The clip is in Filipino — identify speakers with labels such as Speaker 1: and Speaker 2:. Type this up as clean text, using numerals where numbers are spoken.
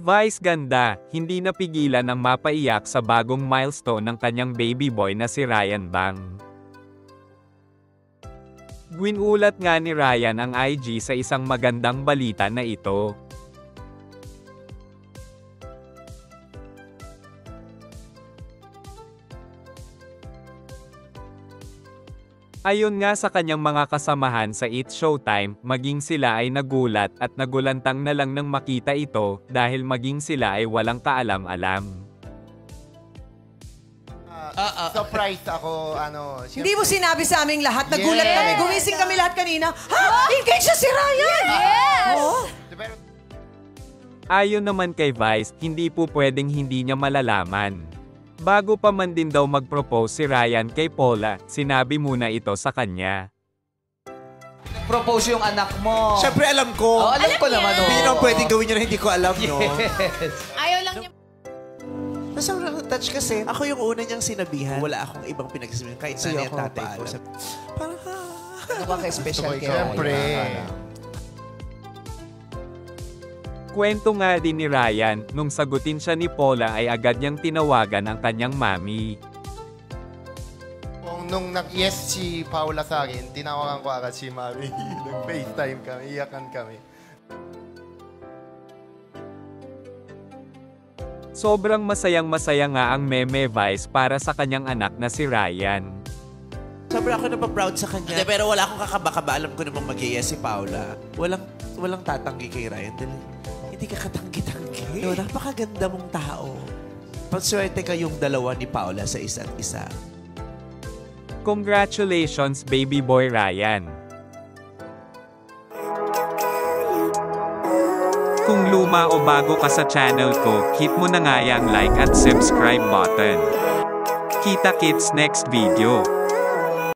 Speaker 1: Vice ganda, hindi napigilan ang mapaiyak sa bagong milestone ng kanyang baby boy na si Ryan Bang. Gwinulat nga ni Ryan ang IG sa isang magandang balita na ito. Ayon nga sa kanyang mga kasamahan sa It's Showtime, maging sila ay nagulat at nagulantang na lang nang makita ito dahil maging sila ay walang kaalam-alam.
Speaker 2: Surprise ako,
Speaker 3: Hindi mo sinabi sa aming lahat, nagulat kami, gumising kami lahat kanina. Ha? Engaged siya si Ryan!
Speaker 4: Yes!
Speaker 3: Oh.
Speaker 1: Ayon naman kay Vice, hindi po pwedeng hindi niya malalaman. Bago pa man din daw mag-propose si Ryan kay Paula, sinabi muna ito sa kanya.
Speaker 5: Propose yung anak mo.
Speaker 6: Siyempre alam ko.
Speaker 5: Oh, alam ko naman.
Speaker 6: Hindi naman pwedeng gawin niya na hindi ko alam, no?
Speaker 5: Yes.
Speaker 4: Ayaw lang niya.
Speaker 6: Sobrang touch kasi, ako yung una niyang sinabihan. Wala akong ibang pinagsasabihan. Kahit nanay at tatay ko. Parang
Speaker 5: ano ba ka-special kay
Speaker 2: Siyempre.
Speaker 1: Kwento nga din ni Ryan, nung sagutin siya ni Paula ay agad niyang tinawagan ang kanyang mami.
Speaker 2: Nung nag-yes si Paula sa akin, tinawagan ko agad si mami. Nag-FaceTime kami, iyakan kami.
Speaker 1: Sobrang masayang-masaya nga ang meme Vice para sa kanyang anak na si Ryan.
Speaker 6: Sobrang ako napaproud sa kanya. Pero wala akong kakaba-kaba. Alam ko namang mag-yes si Paula. Walang tatanggi kay Ryan. Hindi ka katanggi-tanggi. No, napakaganda mong tao. Paswerte kayong dalawa ni Paula sa isa't isa.
Speaker 1: Congratulations, baby boy Ryan. Kung luma o bago ka sa channel ko, hit mo na nga yung like at subscribe button. Kita-kits next video.